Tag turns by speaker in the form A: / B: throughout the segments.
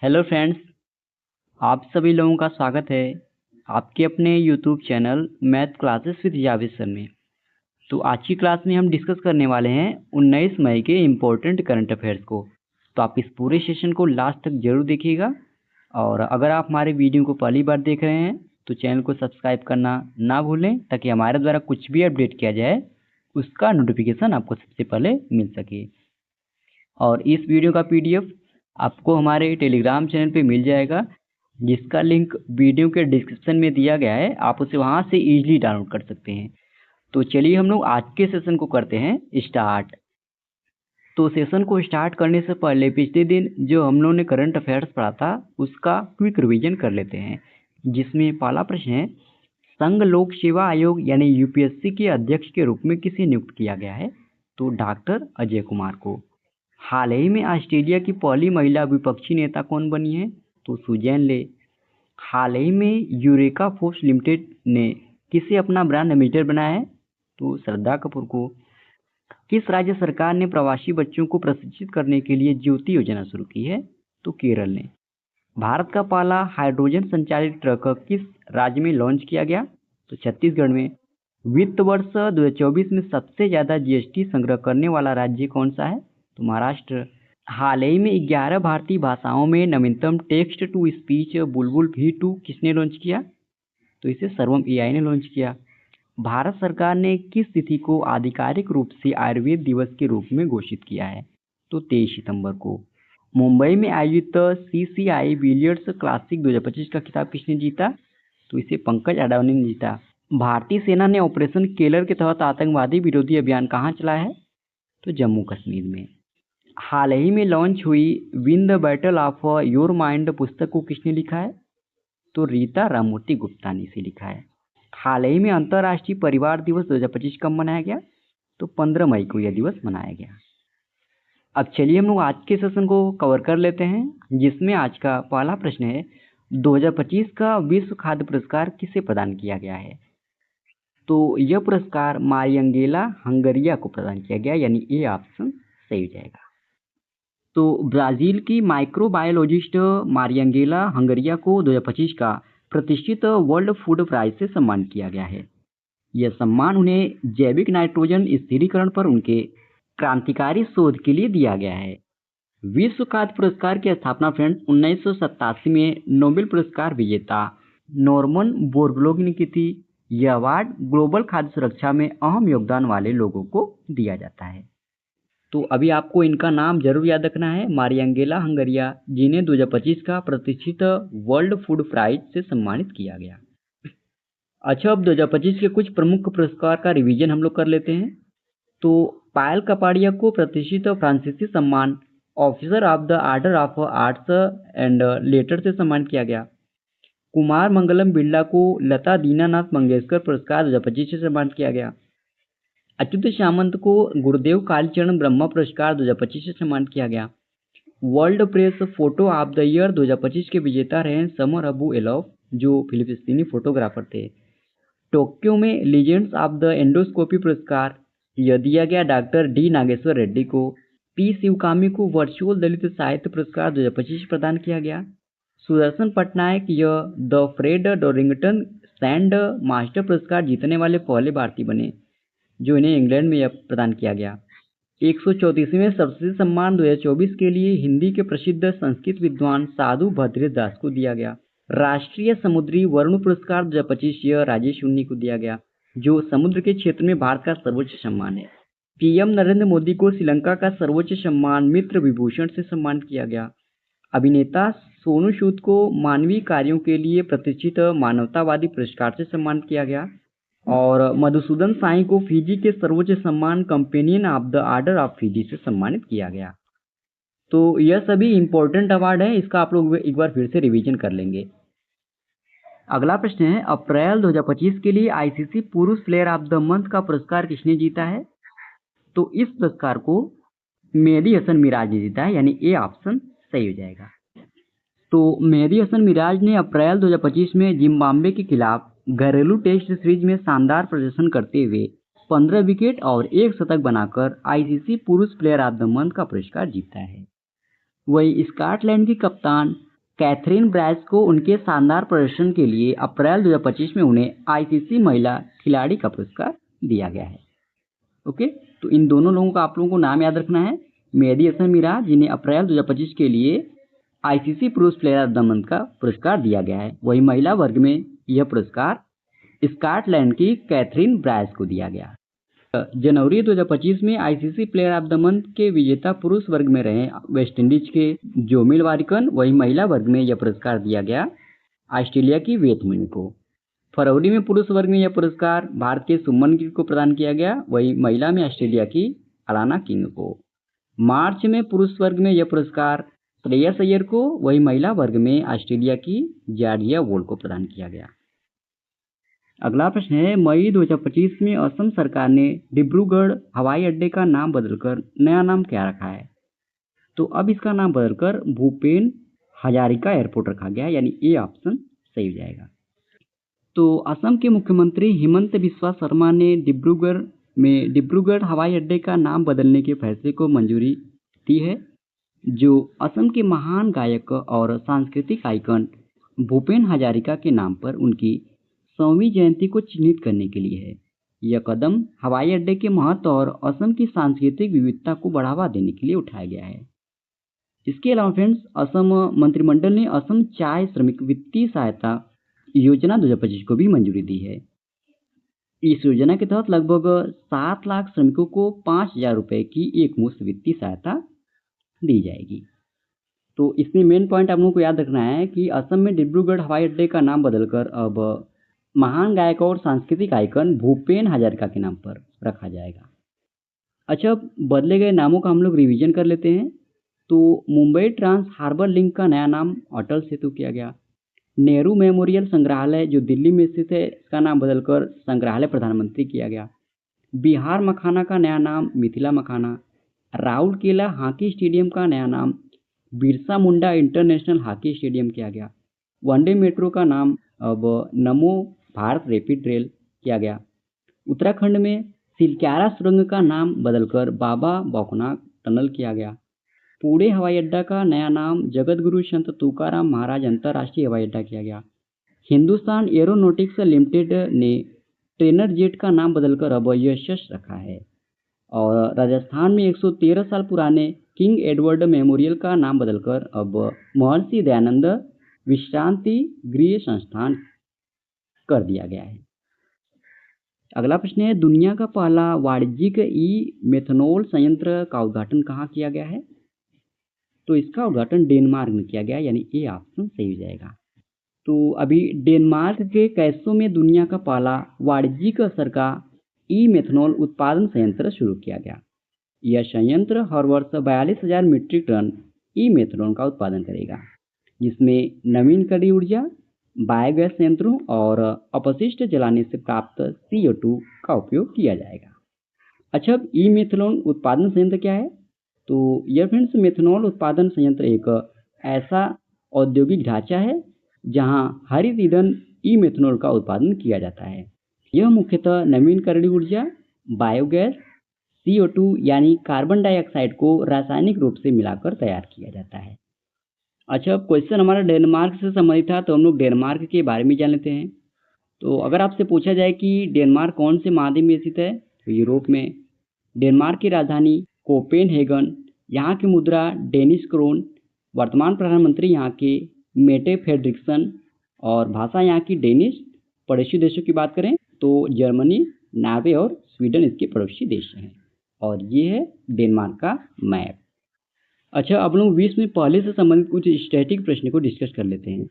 A: Hello friends, आप सभी लोगों का स्वागत है आपके अपने YouTube channel math classes with Javed sir में। तो आज की क्लास में हम डिस्कस करने वाले हैं 19 मई के इम्पोर्टेंट करंट अफेयर्स को। तो आप इस पूरे सेशन को लास्ट तक जरूर देखिएगा। और अगर आप हमारे वीडियो को पहली बार देख रहे हैं तो चैनल को सब्सक्राइब करना ना भूलें, ताकि हमारे द्वारा कुछ भी अपडेट किया जाए उसका नोटिफिकेशन आपको सबसे पहले मिल सके। और इस वीडियो का PDF आपको हमारे टेलीग्राम चैनल पे मिल जाएगा, जिसका लिंक वीडियो के डिस्क्रिप्शन में दिया गया है। आप उसे वहां से इजीली डाउनलोड कर सकते हैं। तो चलिए हम लोग आज के सेशन को करते हैं स्टार्ट। तो सेशन को स्टार्ट करने से पहले पिछले दिन जो हम लोगों ने करंट अफेयर्स पढ़ा था उसका क्विक रिवीजन कर लेते हैं, जिसमें पहला प्रश्न है, संघ लोक सेवा आयोग यानी UPSC के अध्यक्ष के रूप में किसे नियुक्त किया गया है? तो डॉक्टर अजय कुमार को। हाल ही में ऑस्ट्रेलिया की पहली महिला विपक्षी नेता कौन बनी है? तो सुजैन ले। हाल ही में यूरेका फोर्ब्स लिमिटेड ने किसे अपना ब्रांड एम्बेसडर बनाया है? तो श्रद्धा कपूर को। किस राज्य सरकार ने प्रवासी बच्चों को प्रशिक्षित करने के लिए ज्योति योजना शुरू की है? तो केरल ने। भारत का पहला हाइड्रोजन संचालित ट्रक किस राज्य में लॉन्च किया गया? तो छत्तीसगढ़ में। वित्त वर्ष 2024 में सबसे ज्यादा GST संग्रह करने वाला राज्य कौन सा है? तो महाराष्ट्र। हाल ही में 11 भारतीय भाषाओं में नवीनतम text to speech Bulbul V2 किसने लॉन्च किया? तो इसे सर्वम AI ने लॉन्च किया। भारत सरकार ने किस तिथि को आधिकारिक रूप से आयुर्वेद दिवस के रूप में घोषित किया है? तो 23 सितंबर को। मुंबई में आयोजित CCI बिलियर्ड्स क्लासिक 2025 का खिताब किसने जीता? तो इसे पंकज अडवाणी ने जीता। भारतीय सेना ने ऑपरेशन केलर के तहत आतंकवादी विरोधी अभियान कहाँ चलाया है? तो जम्मू कश्मीर में। हाल ही में लॉन्च हुई win the battle of your mind पुस्तक को किसने लिखा है? तो रीता राममूर्ति गुप्ता ने इसे लिखा है। हाल ही में अंतर्राष्ट्रीय परिवार दिवस 2025 कब मनाया गया? तो 15 मई को यह दिवस मनाया गया। अब चलिए हम लोग आज के सेशन को कवर कर लेते हैं, जिसमें आज का पहला प्रश्न है, 2025 का विश्व खाद्य पुरस्कार किसे प्रदान किया गया है? तो यह पुरस्कार मारियंगेला हंगरिया को प्रदान किया गया, यानी ए ऑप्शन सही हो जाएगा। तो ब्राजील की माइक्रोबायोलॉजिस्ट मारियंगेला हंगरिया को 2025 का प्रतिष्ठित वर्ल्ड फूड प्राइज से सम्मानित किया गया है। यह सम्मान उन्हें जैविक नाइट्रोजन स्थिरीकरण पर उनके क्रांतिकारी शोध के लिए दिया गया है। विश्व खाद्य पुरस्कार की स्थापना फ्रेंड्स 1987 में नोबेल पुरस्कार विजेता नॉर्मन बोरलॉग ने की थी। यह अवार्ड ग्लोबल खाद्य सुरक्षा में अहम योगदान वाले लोगों को दिया जाता है। तो अभी आपको इनका नाम जरूर याद रखना है, मारियंगेला हंगरिया, जिन्हें 2025 का प्रतिष्ठित वर्ल्ड फूड प्राइज से सम्मानित किया गया। अच्छा, अब 2025 के कुछ प्रमुख पुरस्कार का रिवीजन हम लोग कर लेते हैं। तो पायल कपाड़िया को प्रतिष्ठित फ्रांसीसी सम्मान officer of the order of arts and later से सम्मानित किया गया। कुमार मंगलम बिरला को लता दीनानाथ मंगेशकर पुरस्कार 2025 से सम्मानित किया गया। अच्युत सामंत को गुरुदेव कालीचरण ब्रह्मा पुरस्कार 2025 से सम्मानित किया गया। World press photo of the year 2025 के विजेता रहे समर अबू एलॉफ, जो फिलिस्तीनी फोटोग्राफर थे। टोक्यो में लीजेंड्स ऑफ द एंडोस्कोपी पुरस्कार यह दिया गया डॉक्टर D नागेश्वर रेड्डी को। P शिवकामी को वर्चुअल दलित साहित्य पुरस्कार 2025 प्रदान किया गया। सुदर्शन पटनायक यह द फ्रेड डोरिंगटन सैंड मास्टर पुरस्कार जीतने वाले पहले भारतीय बने, जो इन्हें इंग्लैंड में यह प्रदान किया गया। 134वें सरस्वती सम्मान 2024 के लिए हिंदी के प्रसिद्ध संस्कृत विद्वान साधु भद्रेश दास को दिया गया। राष्ट्रीय समुद्री वरुण पुरस्कार 2025 यह राजेश उन्नी को दिया गया, जो समुद्र के क्षेत्र में भारत का सर्वोच्च सम्मान है। PM नरेंद्र मोदी को श्रीलंका का सर्वोच्च सम्मान मित्र विभूषण से सम्मानित किया गया। अभिनेता सोनू सूद को मानवीय कार्यों के लिए प्रतिष्ठित मानवतावादी पुरस्कार से सम्मानित किया गया। और मधुसूदन साई को फिजी के सर्वोच्च सम्मान companion of the order of Fiji से सम्मानित किया गया। तो यह सभी इंपॉर्टेंट अवार्ड है, इसका आप लोग एक बार फिर से रिवीजन कर लेंगे। अगला प्रश्न है, अप्रैल 2025 के लिए ICC पुरुष प्लेयर ऑफ द मंथ का पुरस्कार किसने जीता है? तो इस पुरस्कार को मेहदी हसन मिराज ने जीता है, यानी ए ऑप्शन सही हो जाएगा। तो मेहदी हसन मिराज ने अप्रैल 2025 में जिम्बाब्वे के खिलाफ घरेलू टेस्ट सीरीज में शानदार प्रदर्शन करते हुए 15 विकेट और 1 शतक बनाकर ICC पुरुष प्लेयर ऑफ द मंथ का पुरस्कार जीता है। वही स्कॉटलैंड के कप्तान कैथरीन ब्राइस को उनके शानदार प्रदर्शन के लिए अप्रैल 2025 में उन्हें आईसीसी महिला खिलाड़ी का पुरस्कार दिया गया है। ओके, तो इन दोनों लोगों का आप लोगों को नाम याद रखना है। मेहदी हसन मीरा, जिन्हें अप्रैल 2025 के लिए आईसीसी पुरुष प्लेयर ऑफ द मंथ का पुरस्कार दिया गया है। वही महिला वर्ग में यह पुरस्कार स्कॉटलैंड की कैथरीन ब्राइस को दिया गया। जनवरी 2025 में ICC player of the month के विजेता पुरुष वर्ग में रहे वेस्टइंडीज के जोमिल वारिकन। वही महिला वर्ग में यह पुरस्कार दिया गया ऑस्ट्रेलिया की वेद मुनी को। फरवरी में पुरुष वर्ग में यह पुरस्कार भारत के सुमन गिल को प्रदान किया गया। वही महिला में ऑस्ट्रेलिया की अलाना किंग को। मार्च में पुरुष वर्ग में यह पुरस्कार श्रेयस अय्यर को, वही महिला वर्ग में ऑस्ट्रेलिया की जॉर्जिया वोल्ड को प्रदान किया गया। अगला प्रश्न है, मई 2025 में असम सरकार ने डिब्रूगढ़ हवाई अड्डे का नाम बदलकर नया नाम क्या रखा है? तो अब इसका नाम बदलकर भूपेन हजारिका एयरपोर्ट रखा गया, यानी ए ऑप्शन सही हो जाएगा। तो असम के मुख्यमंत्री हिमंत बिस्वा शर्मा ने डिब्रूगढ़ हवाई अड्डे का नाम बदलने के फैसले को मंजूरी दी है, जो असम के महान गायक और सांस्कृतिक आइकन भूपेन हजारिका के नाम पर उनकी 100वीं जयंती को चिन्हित करने के लिए है। यह कदम हवाई अड्डे के महत्व और असम की सांस्कृतिक विविधता को बढ़ावा देने के लिए उठाया गया है। इसके अलावा फ्रेंड्स, असम मंत्रिमंडल ने असम चाय श्रमिक वित्तीय सहायता योजना 2025 को भी मंजूरी दी है। इस योजना के तहत लगभग 7 लाख श्रमिकों को 5,000 रुपये की एकमुश्त वित्तीय सहायता दी जाएगी। तो इसमें मेन पॉइंट आप लोगों को याद रखना है कि असम में डिब्रूगढ़ हवाई अड्डे का नाम बदलकर अब महान गायक और सांस्कृतिक आइकन भूपेन हजारिका के नाम पर रखा जाएगा। अच्छा, बदले गए नामों का हम लोग रिवीजन कर लेते हैं। तो मुंबई ट्रांस हार्बर लिंक का नया नाम अटल सेतु किया गया। नेहरू मेमोरियल संग्रहालय जो दिल्ली में स्थित है, इसका नाम बदलकर संग्रहालय प्रधानमंत्री किया गया। बिहार मखाना का नया नाम मिथिला मखाना। राउरकेला हॉकी स्टेडियम का नया नाम Birsa Munda international hockey stadium किया गया। वनडे मेट्रो का नाम अब नमो भारत रैपिड रेल किया गया। उत्तराखंड में सिलक्यारा सुरंग का नाम बदलकर बाबा बौखनाग टनल किया गया। पुणे हवाई अड्डा का नया नाम जगत गुरु संत तुकाराम महाराज अंतर्राष्ट्रीय हवाई अड्डा किया गया। हिंदुस्तान एरोनॉटिक्स लिमिटेड ने ट्रेनर जेट का नाम बदलकर अब यशस रखा है। और राजस्थान में 113 साल पुराने किंग एडवर्ड मेमोरियल का नाम बदलकर अब महर्षि दयानंद विश्रांति गृह संस्थान कर दिया गया है। अगला प्रश्न है, दुनिया का पहला वाणिज्यिक मेथनॉल संयंत्र का उद्घाटन कहाँ किया गया है? तो इसका उद्घाटन डेनमार्क में किया गया, यानी ए ऑप्शन सही हो जाएगा। तो अभी डेनमार्क के कैसो में दुनिया का पहला वाणिज्यिक स्तर का मेथनॉल उत्पादन संयंत्र शुरू किया गया। यह संयंत्र हर वर्ष 42,000 मीट्रिक टन मेथनॉल का उत्पादन करेगा, जिसमें नवीनकरणीय ऊर्जा, बायोगैस संयंत्रों और अपशिष्ट जलाने से प्राप्त CO2 का उपयोग किया जाएगा। अच्छा, अब मेथनॉल उत्पादन संयंत्र क्या है? तो यह फ्रेंड्स, मेथनॉल उत्पादन संयंत्र एक ऐसा औद्योगिक ढांचा है जहां हरित ईंधन मेथनॉल का उत्पादन किया जाता है। यह मुख्यतः नवीनकरणीय ऊर्जा, बायोगैस, CO2 यानी कार्बन डाइऑक्साइड को रासायनिक रूप से मिलाकर तैयार किया जाता है। अच्छा, क्वेश्चन हमारा डेनमार्क से संबंधित था, तो हम लोग डेनमार्क के बारे में जान लेते हैं। तो अगर आपसे पूछा जाए कि डेनमार्क कौन से महाद्वीप में स्थित है, तो यूरोप में। डेनमार्क की राजधानी कोपेनहेगन, यहाँ की मुद्रा डेनिश क्रोन, वर्तमान प्रधानमंत्री यहाँ के मेटे फ्रेडरिक्सन और भाषा यहाँ की डेनिश। पड़ोसी देशों की बात करें तो जर्मनी, नॉर्वे और स्वीडन इसके पड़ोसी देश हैं। और ये है डेनमार्क का मैप। अच्छा, अब लोग विश्व में पहले से संबंधित कुछ स्टैटिक प्रश्न को डिस्कस कर लेते हैं।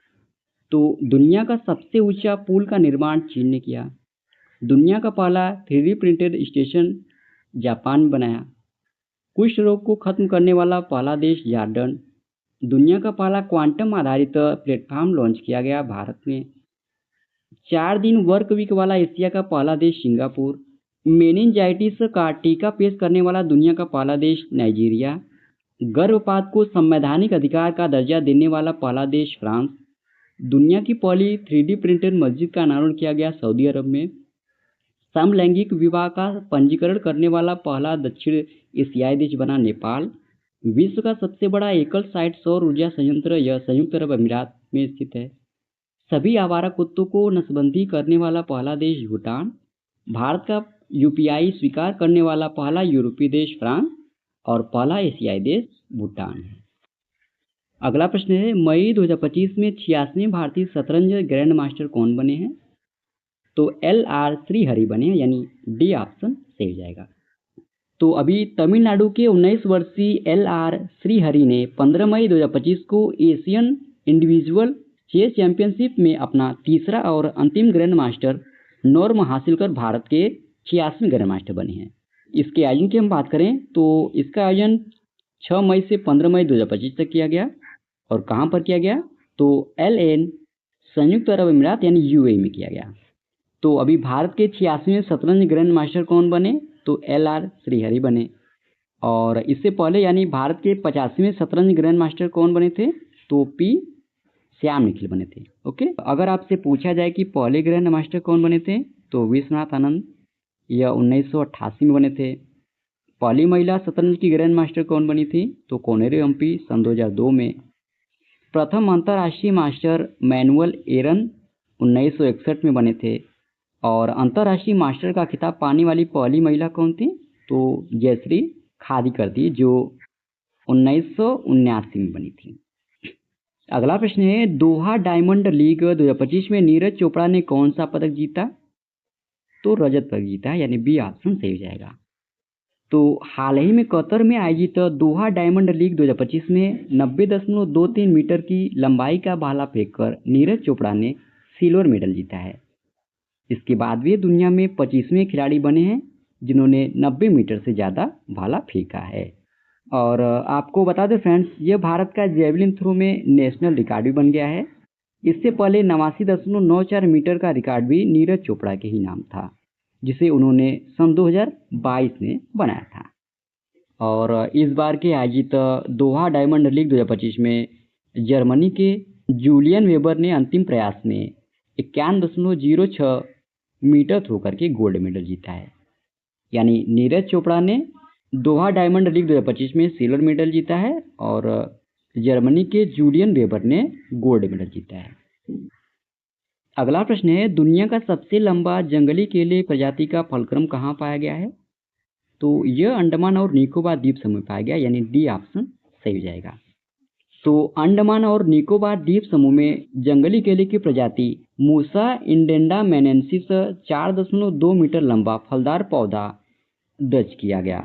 A: तो दुनिया का सबसे ऊंचा पुल का निर्माण चीन ने किया। दुनिया का पहला 3D प्रिंटेड स्टेशन जापान में बनाया। कुष्ठ रोग को खत्म करने वाला पहला देश जॉर्डन। दुनिया का पहला क्वांटम आधारित प्लेटफॉर्म लॉन्च किया गया भारत में। 4 दिन वर्क वीक वाला एशिया का पहला देश सिंगापुर। मेनिंजाइटिस का टीका पेश करने वाला दुनिया का पहला देश नाइजीरिया। गर्भपात को संवैधानिक अधिकार का दर्जा देने वाला पहला देश फ्रांस। दुनिया की पहली 3D प्रिंटेड मस्जिद का अनावरण किया गया सऊदी अरब में। समलैंगिक विवाह का पंजीकरण करने वाला पहला दक्षिण एशियाई देश बना नेपाल। विश्व का सबसे बड़ा एकल साइट सौर ऊर्जा संयंत्र यह संयुक्त अरब अमीरात में स्थित है। सभी आवारा कुत्तों को नसबंदी करने वाला पहला देश भूटान। भारत का यूपीआई स्वीकार करने वाला पहला यूरोपीय देश फ्रांस और पहला एशियाई देश भूटान है। अगला प्रश्न है, मई 2025 में 86वें भारतीय शतरंज ग्रैंड मास्टर कौन बने हैं? तो LR श्रीहरि बने हैं, यानी डी ऑप्शन सही हो जाएगा। तो अभी तमिलनाडु के 19 वर्षीय LR श्रीहरि ने 15 मई 2025 को एशियन इंडिविजुअल चेस चैंपियनशिप में अपना तीसरा और अंतिम ग्रैंड मास्टर नॉर्म हासिल कर भारत के 86वें ग्रैंड मास्टर बने हैं। इसके आयोजन की हम बात करें तो इसका आयोजन 6 मई से 15 मई 2025 तक किया गया। और कहाँ पर किया गया? तो LN संयुक्त अरब अमीरात यानी UAE में किया गया। तो अभी भारत के 86वें शतरंज ग्रैंड मास्टर कौन बने? तो LR श्रीहरि बने। और इससे पहले यानी भारत के 85वें शतरंज ग्रैंड मास्टर कौन बने थे? तो P श्याम निखिल बने थे। ओके, अगर आपसे पूछा जाए कि पहले ग्रैंड मास्टर कौन बने थे तो विश्वनाथ आनंद, यह 1988 में बने थे। पहली महिला शतरंज की ग्रैंड मास्टर कौन बनी थी? तो कोनेरू हम्पी सन 2002 में। प्रथम अंतर्राष्ट्रीय मास्टर मैनुअल एरन 1961 में बने थे। और अंतर्राष्ट्रीय मास्टर का खिताब पाने वाली पहली महिला कौन थी? तो जयश्री खादिकर थी, जो 1979 में बनी थी। अगला प्रश्न है, दोहा डायमंड लीग 2025 में नीरज चोपड़ा ने कौन सा पदक जीता? तो रजत पदक जीता, यानी बी ऑप्शन सही हो जाएगा। तो हाल ही में कतर में आयोजित दोहा डायमंड लीग 2025 में 90.23 मीटर की लंबाई का भाला फेंककर नीरज चोपड़ा ने सिल्वर मेडल जीता है। इसके बाद वे दुनिया में 25वें खिलाड़ी बने हैं जिन्होंने 90 मीटर से ज़्यादा भाला फेंका है। और आपको बता दें फ्रेंड्स, ये भारत का जेवलिन थ्रो में नेशनल रिकॉर्ड भी बन गया है। इससे पहले 89.94 मीटर का रिकॉर्ड भी नीरज चोपड़ा के ही नाम था, जिसे उन्होंने सन 2022 में बनाया था। और इस बार के आयोजित दोहा डायमंड लीग 2025 में जर्मनी के जूलियन वेबर ने अंतिम प्रयास में 51.06 मीटर थ्रो करके गोल्ड मेडल जीता है। यानी नीरज चोपड़ा ने दोहा डायमंड लीग 2025 में सिल्वर मेडल जीता है और जर्मनी के जूलियन वेबर ने गोल्ड मेडल जीता है। अगला प्रश्न है, दुनिया का सबसे लंबा जंगली केले प्रजाति का फलक्रम कहाँ पाया गया है? तो यह अंडमान और निकोबार द्वीप समूह में पाया गया, यानी डी ऑप्शन सही हो जाएगा। तो अंडमान और निकोबार द्वीप समूह में जंगली केले की प्रजाति मूसा इंडेंडा मैनेंसिस 4.2 मीटर लंबा फलदार पौधा दर्ज किया गया,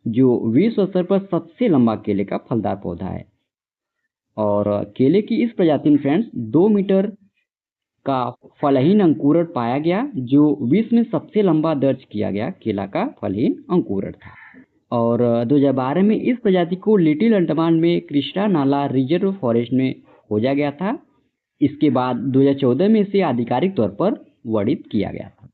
A: जो विश्व स्तर पर सबसे लंबा केले का फलदार पौधा है। और केले की इस प्रजाति में फ्रेंड्स 2 मीटर का फलहीन अंकुरण पाया गया, जो विश्व में सबसे लंबा दर्ज किया गया केला का फलहीन अंकुरण था। और 2012 में इस प्रजाति को लिटिल अंडमान में कृष्णा नाला रिजर्व फॉरेस्ट में खोजा गया था। इसके बाद 2014 में इसे आधिकारिक तौर पर वर्णित किया गया था।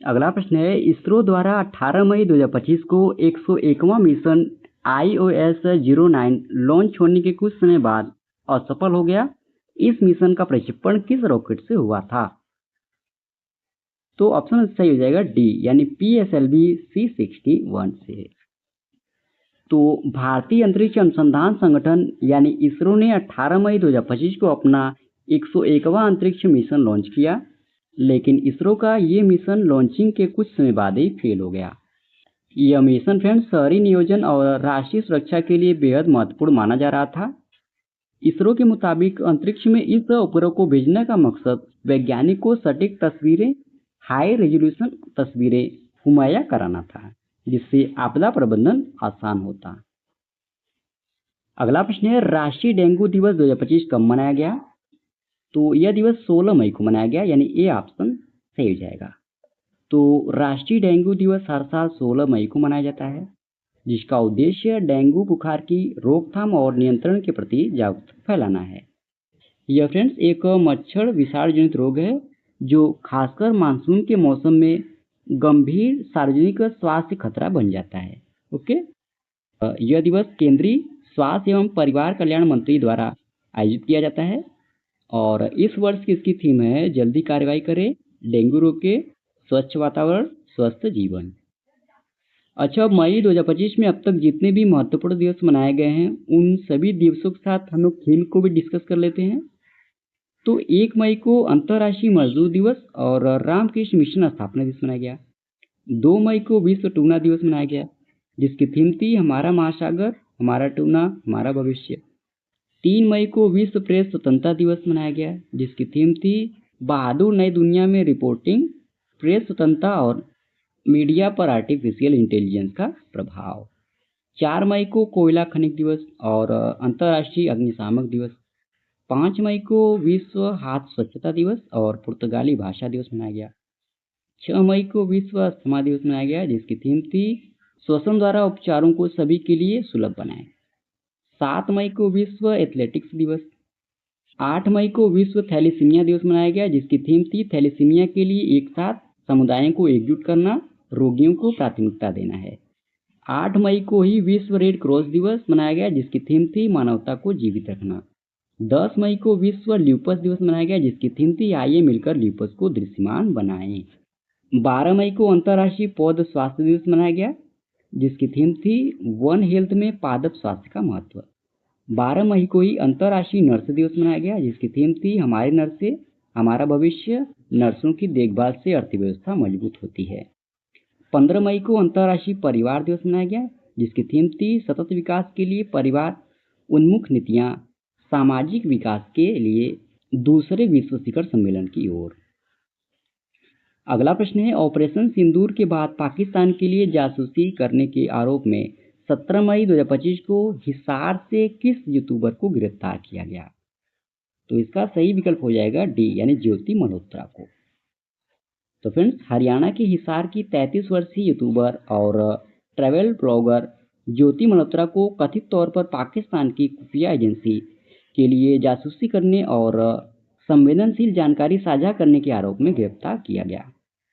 A: अगला प्रश्न है, इसरो द्वारा 18 मई 2025 को 101वां मिशन IOS 09 लॉन्च होने के कुछ समय बाद असफल हो गया। इस मिशन का प्रक्षेपण किस रॉकेट से हुआ था? तो ऑप्शन सही हो जाएगा डी, यानी PSLV C61 से। तो भारतीय अंतरिक्ष अनुसंधान संगठन यानी इसरो ने 18 मई 2025 को अपना 101वां अंतरिक्ष मिशन लॉन्च किया, लेकिन इसरो का ये मिशन लॉन्चिंग के कुछ समय बाद ही फेल हो गया। यह मिशन फ्रेंड्स शहरी नियोजन और राष्ट्रीय सुरक्षा के लिए बेहद महत्वपूर्ण माना जा रहा था। इसरो के मुताबिक अंतरिक्ष में इस उपग्रह को भेजने का मकसद वैज्ञानिक को सटीक तस्वीरें, हाई रेजोल्यूशन तस्वीरें मुहैया कराना था, जिससे आपदा प्रबंधन आसान होता। अगला प्रश्न है, राष्ट्रीय डेंगू दिवस 2025 कब मनाया गया? तो यह दिवस 16 मई को मनाया गया, यानी ए ऑप्शन सही हो जाएगा। तो राष्ट्रीय डेंगू दिवस हर साल 16 मई को मनाया जाता है, जिसका उद्देश्य डेंगू बुखार की रोकथाम और नियंत्रण के प्रति जागरूकता फैलाना है। यह फ्रेंड्स एक मच्छर विषाणु जनित रोग है जो खासकर मानसून के मौसम में गंभीर सार्वजनिक स्वास्थ्य खतरा बन जाता है। ओके, यह दिवस केंद्रीय स्वास्थ्य एवं परिवार कल्याण मंत्री द्वारा आयोजित किया जाता है और इस वर्ष की इसकी थीम है जल्दी कार्रवाई करें, डेंगू रोके, स्वच्छ वातावरण, स्वस्थ जीवन। अच्छा, मई 2025 में अब तक जितने भी महत्वपूर्ण दिवस मनाए गए हैं, उन सभी दिवसों के साथ हम लोग थीम को भी डिस्कस कर लेते हैं। तो 1 मई को अंतर्राष्ट्रीय मजदूर दिवस और रामकृष्ण मिशन स्थापना दिवस मनाया गया। 2 मई को विश्व टूना दिवस मनाया गया, जिसकी थीम थी हमारा महासागर, हमारा टूना, हमारा भविष्य। 3 मई को विश्व प्रेस स्वतंत्रता दिवस मनाया गया, जिसकी थीम थी बहादुर नई दुनिया में रिपोर्टिंग, प्रेस स्वतंत्रता और मीडिया पर आर्टिफिशियल इंटेलिजेंस का प्रभाव। 4 मई को कोयला खनिज दिवस और अंतर्राष्ट्रीय अग्निशामक दिवस। 5 मई को विश्व हाथ स्वच्छता दिवस और पुर्तगाली भाषा दिवस मनाया गया। 6 मई को विश्व अस्थमा दिवस मनाया गया, जिसकी थीम थी श्वसन द्वारा उपचारों को सभी के लिए सुलभ बनाएं। 7 मई को विश्व एथलेटिक्स दिवस। 8 मई को विश्व थैलीसीमिया दिवस मनाया गया, जिसकी थीम थी थैलीसीमिया के लिए एक साथ समुदायों को एकजुट करना, रोगियों को प्राथमिकता देना है। 8 मई को ही विश्व रेड क्रॉस दिवस मनाया गया, जिसकी थीम थी मानवता को जीवित रखना। 10 मई को विश्व ल्यूपस दिवस मनाया गया, जिसकी थीम थी आइए मिलकर ल्यूपस को दृश्यमान बनाएं। 12 मई को अंतर्राष्ट्रीय पौध स्वास्थ्य दिवस मनाया गया, जिसकी थीम थी वन हेल्थ में पादप स्वास्थ्य का महत्व। 12 मई को ही अंतर्राष्ट्रीय नर्स दिवस मनाया गया, जिसकी थीम थी हमारे नर्सें, हमारा भविष्य, नर्सों की देखभाल से अर्थव्यवस्था मजबूत होती है। 15 मई को अंतर्राष्ट्रीय परिवार दिवस मनाया गया, जिसकी थीम थी सतत विकास के लिए परिवार उन्मुख नीतियां, सामाजिक विकास के लिए दूसरे विश्व शिखर सम्मेलन की ओर। अगला प्रश्न है, ऑपरेशन सिंदूर के बाद पाकिस्तान के लिए जासूसी करने के आरोप में 17 मई 2025 को हिसार से किस यूट्यूबर को गिरफ्तार किया गया? तो इसका सही विकल्प हो जाएगा डी, यानी ज्योति मल्होत्रा को। तो फ्रेंड्स, हरियाणा के हिसार की 33 वर्षीय यूट्यूबर और ट्रैवल ब्लॉगर ज्योति मल्होत्रा को कथित तौर पर पाकिस्तान की खुफिया एजेंसी के लिए जासूसी करने और संवेदनशील जानकारी साझा करने के आरोप में गिरफ्तार किया गया।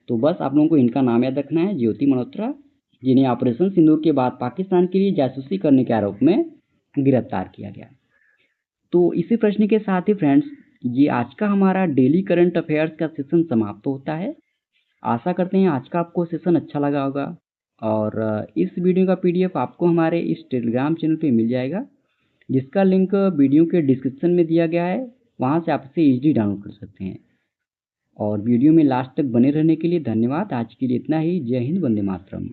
A: तो बस आप लोगों को इनका नाम याद रखना है, ज्योति मल्होत्रा, जिन्हें ऑपरेशन सिंदूर के बाद पाकिस्तान के लिए जासूसी करने के आरोप में गिरफ्तार किया गया। तो इसी प्रश्न के साथ ही फ्रेंड्स, ये आज का हमारा डेली करंट अफेयर्स का सेशन समाप्त होता है। आशा करते हैं आज का आपको सेशन अच्छा लगा होगा और इस वीडियो का पीडीएफ आपको हमारे इस टेलीग्राम चैनल पे मिल जाएगा, जिसका लिंक वीडियो के डिस्क्रिप्शन में दिया गया है। वहाँ से आप इसे ईजिली डाउनलोड कर सकते हैं। और वीडियो में लास्ट तक बने रहने के लिए धन्यवाद। आज के लिए इतना ही। जय हिंद, वंदे मातरम।